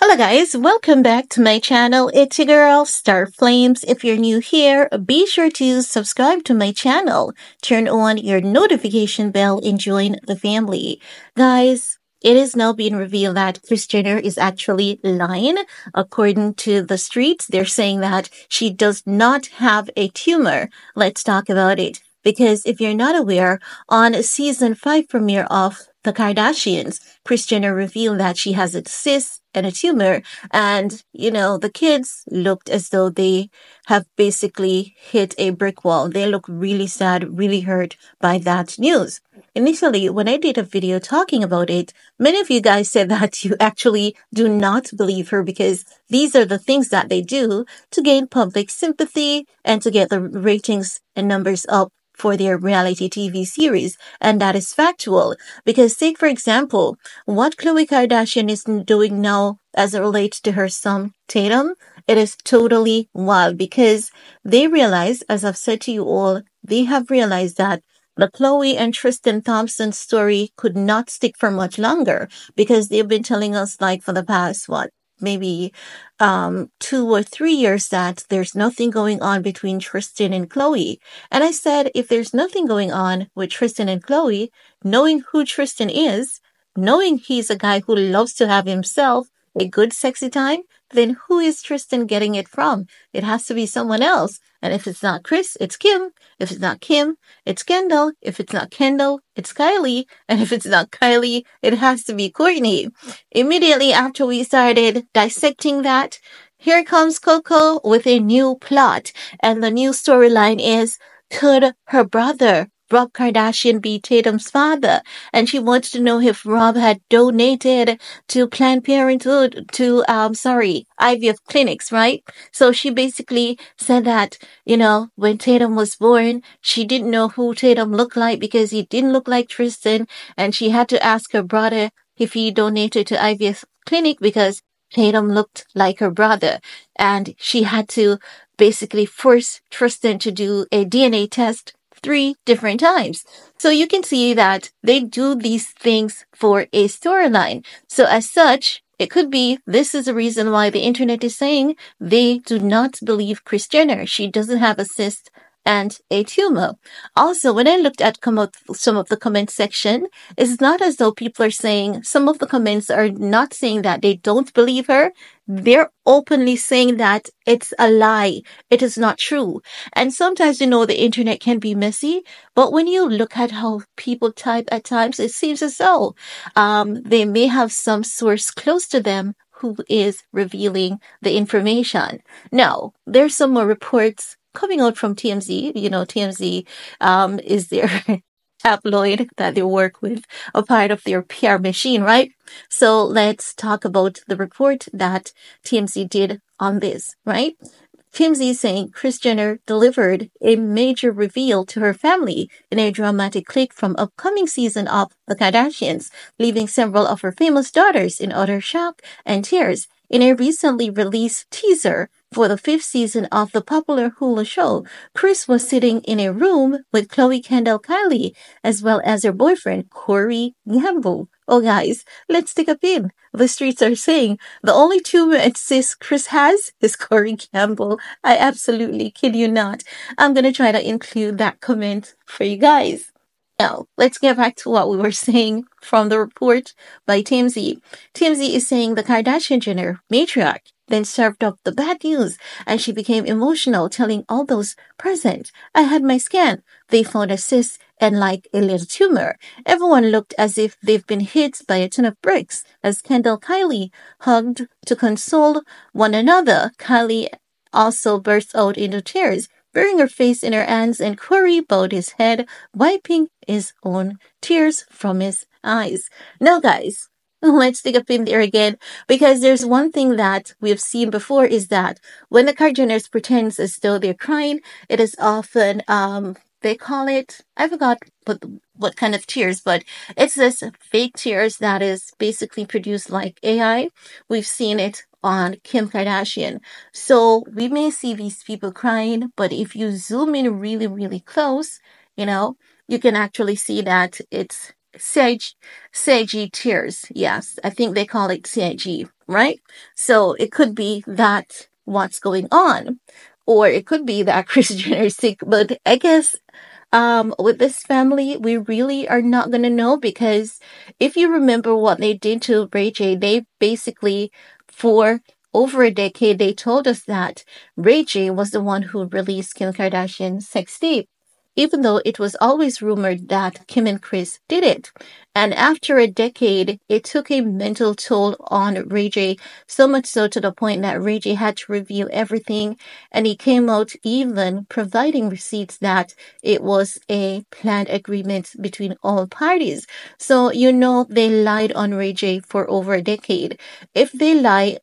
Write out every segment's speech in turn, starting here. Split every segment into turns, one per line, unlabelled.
Hello guys, welcome back to my channel. It's your girl, Star Flames. If you're new here, be sure to subscribe to my channel, turn on your notification bell, and join the family. Guys, it is now being revealed that Kris Jenner is actually lying. According to the streets, they're saying that she does not have a tumor. Let's talk about it. Because if you're not aware, on season 5 premiere of The Kardashians, Kris Jenner revealed that she has a cyst and a tumor. And, the kids looked as though they have basically hit a brick wall. They look really sad, really hurt by that news. Initially, when I did a video talking about it, many of you guys said that you actually do not believe her because these are the things that they do to gain public sympathy and to get the ratings and numbers up for their reality TV series. And that is factual. Because take, for example, what Khloe Kardashian is doing now as it relates to her son, Tatum, it is totally wild because they realize, as I've said to you all, they have realized that the Khloe and Tristan Thompson story could not stick for much longer because they've been telling us like for the past, maybe 2 or 3 years that there's nothing going on between Tristan and Khloe. And I said, if there's nothing going on with Tristan and Khloe, knowing who Tristan is, knowing he's a guy who loves to have himself a good sexy time, then who is Tristan getting it from? It has to be someone else. And if it's not Kris, it's Kim. If it's not Kim, it's Kendall. If it's not Kendall, it's Kylie. And if it's not Kylie, it has to be Kourtney. Immediately after we started dissecting that, here comes Coco with a new plot. And the new storyline is, could her brother, Rob Kardashian, be Tatum's father? And she wants to know if Rob had donated to Planned Parenthood, to, IVF clinics, right? So she basically said that, when Tatum was born, she didn't know who Tatum looked like because he didn't look like Tristan. And she had to ask her brother if he donated to IVF clinic because Tatum looked like her brother. And she had to basically force Tristan to do a DNA test 3 different times. So you can see that they do these things for a storyline. So as such, it could be this is the reason why the internet is saying they do not believe Kris Jenner. She doesn't have a cyst and a tumor. Also, when I looked at some of the comment section, it's not as though people are saying, some of the comments are not saying that they don't believe her. They're openly saying that it's a lie. It is not true. And sometimes, the internet can be messy, but when you look at how people type at times, it seems as though they may have some source close to them who is revealing the information. Now, there's some more reports coming out from TMZ. TMZ is their tabloid that they work with, a part of their PR machine, right? So let's talk about the report that TMZ did on this, right? TMZ is saying Kris Jenner delivered a major reveal to her family in a dramatic clip from upcoming season of The Kardashians, leaving several of her famous daughters in utter shock and tears. In a recently released teaser for the 5th season of the popular Hulu show, Kris was sitting in a room with Khloe Kendall Kylie, as well as her boyfriend, Corey Gamble. Oh, guys, let's take a pin. The streets are saying the only tumor and cyst Kris has is Corey Gamble. I absolutely kid you not. I'm going to try to include that comment for you guys. Now, let's get back to what we were saying from the report by TMZ. TMZ is saying the Kardashian Jenner matriarch then served up the bad news and she became emotional, telling all those present, I had my scan. They found a cyst and like a little tumor. Everyone looked as if they've been hit by a ton of bricks as Kendall Kylie hugged to console one another. Kylie also burst out into tears, burying her face in her hands, and Corey bowed his head, wiping his own tears from his eyes. Now, guys, let's take a pin there again, because there's one thing that we've seen before is that when the Kardashians pretends as though they're crying, it is often, they call it, I forgot what kind of tears, but it's this fake tears that is basically produced like AI. We've seen it on Kim Kardashian. So we may see these people crying, but if you zoom in really, really close, you can actually see that it's CIG, CIG tears. Yes, I think they call it CIG, right? So it could be that what's going on, or it could be that Kris Jenner is sick. But I guess with this family, we really are not gonna know because if you remember what they did to Ray J, they basically for over a decade they told us that Ray J was the one who released Kim Kardashian's sex tape, even though it was always rumored that Kim and Kris did it. And after a decade, it took a mental toll on Ray J, so much so to the point that Ray J had to reveal everything, and he came out even providing receipts that it was a planned agreement between all parties. So, they lied on Ray J for over a decade. If they lied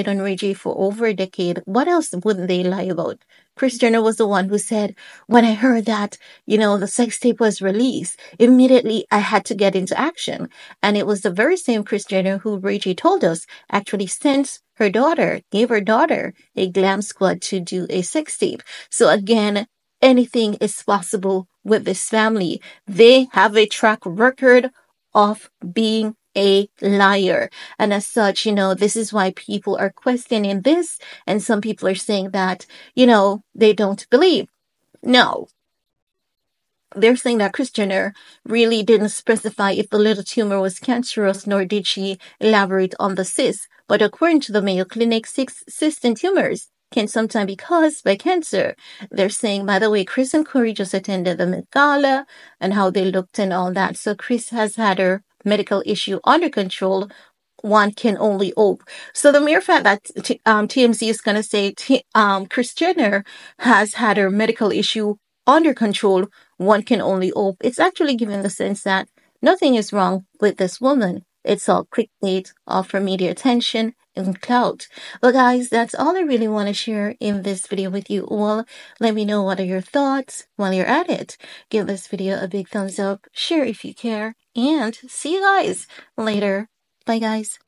on Ray J for over a decade, what else wouldn't they lie about? Kris Jenner was the one who said, when I heard that, the sex tape was released, immediately I had to get into action. And it was the very same Kris Jenner who Ray J told us actually sent gave her daughter a glam squad to do a sex tape. So again, anything is possible with this family. They have a track record of being a liar. And as such, this is why people are questioning this. And some people are saying that, they don't believe. No, they're saying that Kris Jenner really didn't specify if the little tumor was cancerous, nor did she elaborate on the cyst. But according to the Mayo Clinic, cysts and tumors can sometimes be caused by cancer. They're saying, by the way, Kris and Corey just attended the Met Gala and how they looked and all that. So Kris has had her medical issue under control. One can only hope. So the mere fact that TMZ is going to say Kris Jenner has had her medical issue under control, one can only hope. It's actually giving the sense that nothing is wrong with this woman. It's all clickbait, all for media attention and clout. But guys, that's all I really want to share in this video with you all. Let me know what are your thoughts while you're at it. Give this video a big thumbs up, share if you care, and see you guys later. Bye guys.